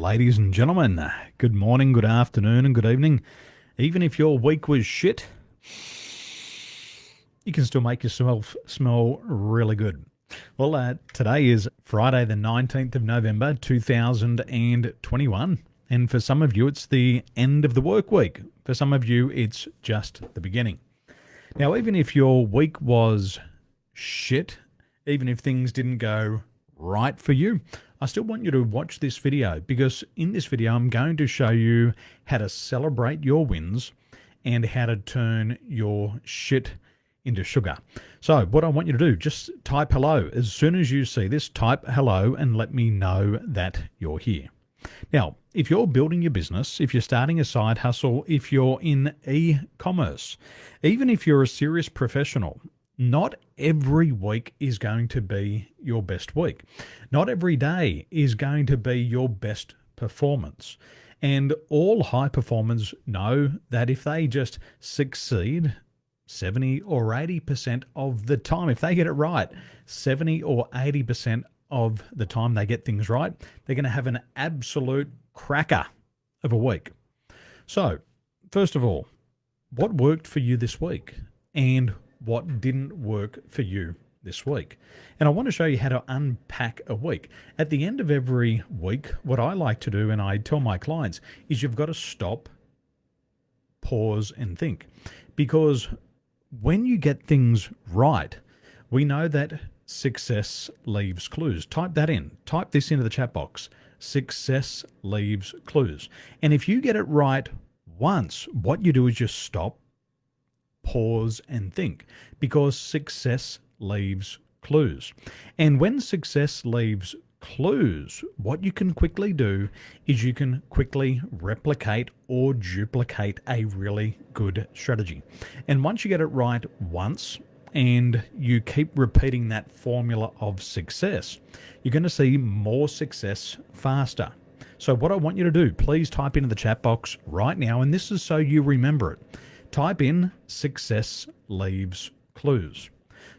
Ladies and gentlemen, good morning, good afternoon, and good evening. Even if your week was shit, you can still make yourself smell really good. Well, today is Friday the 19th of November 2021, and for some of you it's the end of the work week. For some of you it's just the beginning. Now, even if your week was shit, even if things didn't go right for you, I still want you to watch this video, because in this video I'm going to show you how to celebrate your wins and how to turn your shit into sugar. So what I want you to do, just type hello. As soon as you see this, type hello and let me know that you're here. Now, if you're building your business, if you're starting a side hustle, if you're in e-commerce, even if you're a serious professional, not every week is going to be your best week. Not every day is going to be your best performance. And all high performers know that if they just succeed 70 or 80% of the time, if they get it right, 70 or 80% of the time they get things right, they're going to have an absolute cracker of a week. So, first of all, what worked for you this week? And what didn't work for you this week? And I want to show you how to unpack a week. At the end of every week, what I like to do, and I tell my clients, is you've got to stop, pause, and think. Because when you get things right, we know that success leaves clues. Type that in. Type this into the chat box. Success leaves clues. And if you get it right once, what you do is just stop, pause, and think, because success leaves clues. And when success leaves clues, what you can quickly do is you can quickly replicate or duplicate a really good strategy. And once you get it right once and you keep repeating that formula of success, you're going to see more success faster. So what I want you to do, please type into the chat box right now, and this is so you remember it. Type in success leaves clues.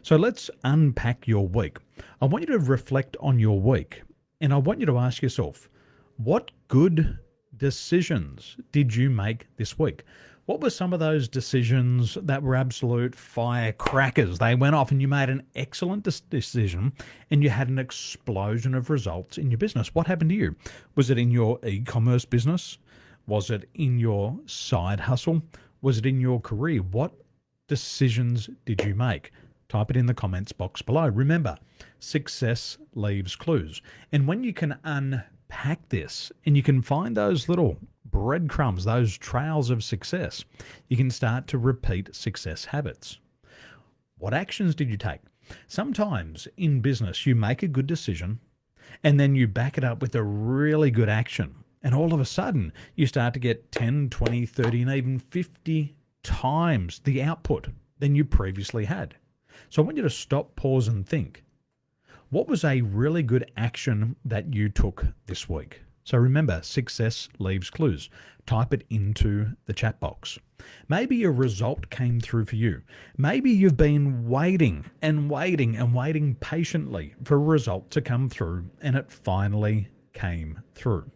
So let's unpack your week. I want you to reflect on your week, and I want you to ask yourself, what good decisions did you make this week? What were some of those decisions that were absolute firecrackers? They went off and you made an excellent decision and you had an explosion of results in your business. What happened to you? Was it in your e-commerce business? Was it in your side hustle? Was it in your career? What decisions did you make? Type it in the comments box below. Remember, success leaves clues. And when you can unpack this and you can find those little breadcrumbs, those trails of success, you can start to repeat success habits. What actions did you take? Sometimes in business, you make a good decision and then you back it up with a really good action. And all of a sudden, you start to get 10, 20, 30, and even 50 times the output than you previously had. So I want you to stop, pause, and think. What was a really good action that you took this week? So remember, success leaves clues. Type it into the chat box. Maybe a result came through for you. Maybe you've been waiting and waiting and waiting patiently for a result to come through, and it finally came through.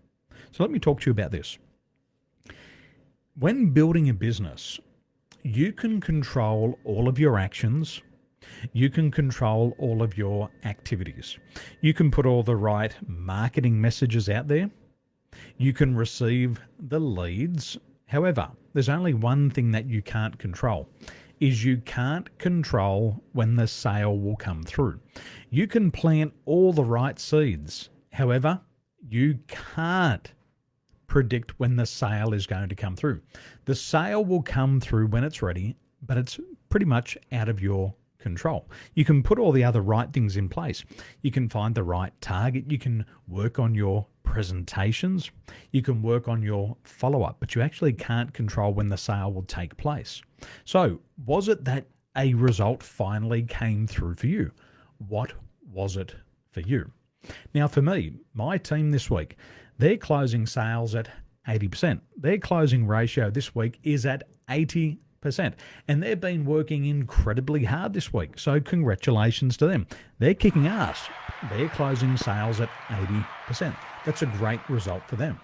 So let me talk to you about this. When building a business, you can control all of your actions. You can control all of your activities. You can put all the right marketing messages out there. You can receive the leads. However, there's only one thing that you can't control, is you can't control when the sale will come through. You can plant all the right seeds. However, you can't predict when the sale is going to come through. The sale will come through when it's ready, but it's pretty much out of your control. You can put all the other right things in place. You can find the right target. You can work on your presentations. You can work on your follow-up, but you actually can't control when the sale will take place. So was it that a result finally came through for you? What was it for you? Now, for me, my team this week, they're closing sales at 80%. Their closing ratio this week is at 80%. And they've been working incredibly hard this week. So congratulations to them. They're kicking ass. They're closing sales at 80%. That's a great result for them.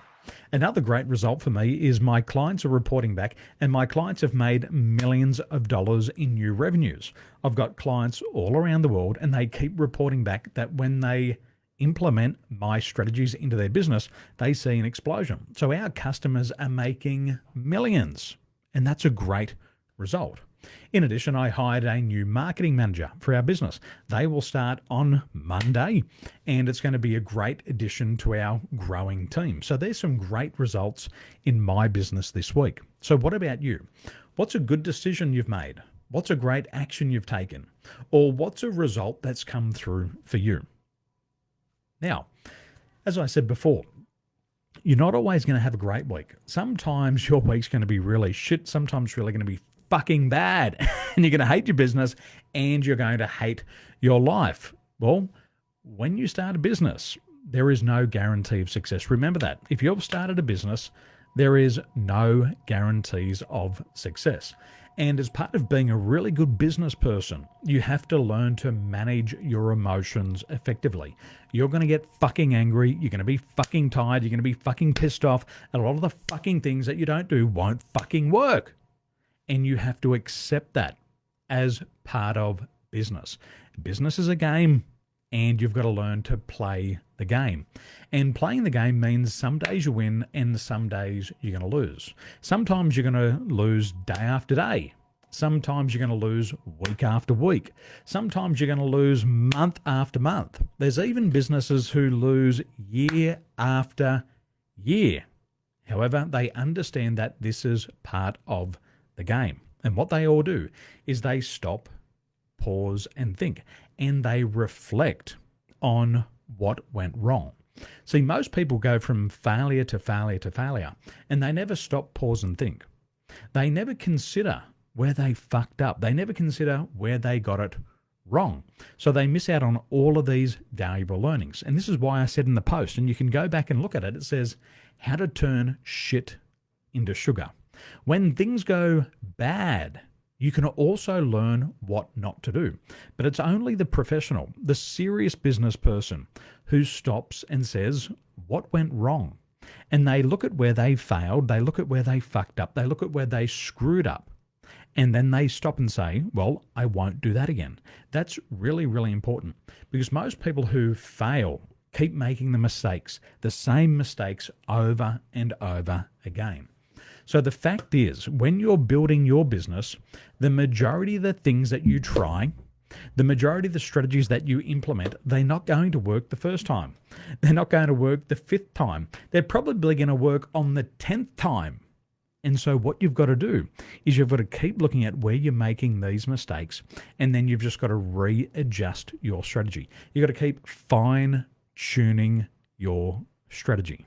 Another great result for me is my clients are reporting back, and my clients have made millions of dollars in new revenues. I've got clients all around the world, and they keep reporting back that when they implement my strategies into their business, they see an explosion. So our customers are making millions, and that's a great result. In addition, I hired a new marketing manager for our business. They will start on Monday, and it's going to be a great addition to our growing team. So there's some great results in my business this week. So what about you? What's a good decision you've made? What's a great action you've taken? Or what's a result that's come through for you? Now, as I said before, you're not always going to have a great week. Sometimes your week's going to be really shit. Sometimes it's really going to be fucking bad, and you're going to hate your business, and you're going to hate your life. Well, when you start a business, there is no guarantee of success. Remember that. If you've started a business, there is no guarantees of success. And as part of being a really good business person, you have to learn to manage your emotions effectively. You're going to get fucking angry. You're going to be fucking tired. You're going to be fucking pissed off. And a lot of the fucking things that you don't do won't fucking work. And you have to accept that as part of business. Business is a game, and you've got to learn to play the game. And playing the game means some days you win and some days you're going to lose. Sometimes you're going to lose day after day. Sometimes you're going to lose week after week. Sometimes you're going to lose month after month. There's even businesses who lose year after year. However, they understand that this is part of the game. And what they all do is they stop, pause, and think, and they reflect on what went wrong. See, most people go from failure to failure to failure, and they never stop, pause, and think. They never consider where they fucked up. They never consider where they got it wrong. So they miss out on all of these valuable learnings. And this is why I said in the post, and you can go back and look at it, it says how to turn shit into sugar. When things go bad, you can also learn what not to do. But it's only the professional, the serious business person who stops and says, what went wrong? And they look at where they failed, they look at where they fucked up, they look at where they screwed up. And then they stop and say, well, I won't do that again. That's really, really important, because most people who fail keep making the same mistakes over and over again. So the fact is, when you're building your business, the majority of the things that you try, the majority of the strategies that you implement, they're not going to work the first time. They're not going to work the 5th time. They're probably going to work on the 10th time. And so what you've got to do is you've got to keep looking at where you're making these mistakes, and then you've just got to readjust your strategy. You've got to keep fine-tuning your strategy.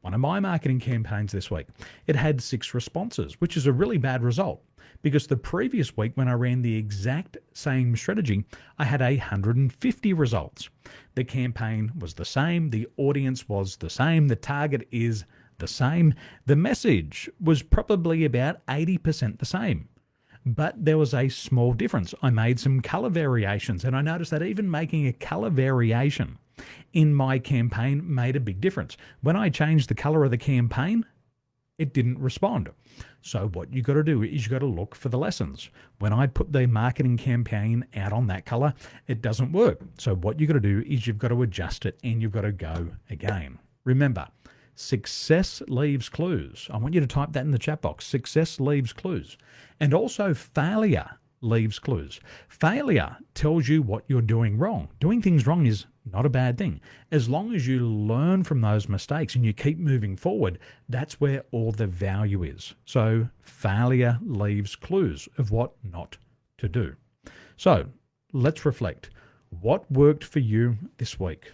One of my marketing campaigns this week, it had 6 responses, which is a really bad result, because the previous week when I ran the exact same strategy, I had 150 results. The campaign was the same, the audience was the same, the target is the same, the message was probably about 80% the same. But there was a small difference. I made some color variations, and I noticed that even making a color variation in my campaign made a big difference. When I changed the color of the campaign, it didn't respond. So what you got to do is you got to look for the lessons. When I put the marketing campaign out on that color, it doesn't work. So what you got to do is you've got to adjust it, and you've got to go again. Remember, success leaves clues. I want you to type that in the chat box. Success leaves clues. And also failure leaves clues. Failure tells you what you're doing wrong. Doing things wrong is not a bad thing. As long as you learn from those mistakes and you keep moving forward, that's where all the value is. So failure leaves clues of what not to do. So let's reflect. What worked for you this week?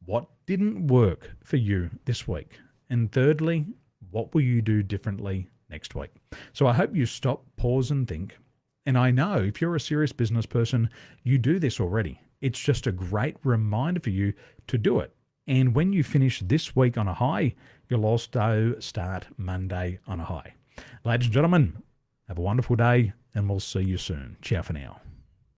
What didn't work for you this week? And thirdly, what will you do differently next week? So I hope you stop, pause, and think. And I know if you're a serious business person, you do this already. It's just a great reminder for you to do it. And when you finish this week on a high, you'll also start Monday on a high. Ladies and gentlemen, have a wonderful day, and we'll see you soon. Ciao for now.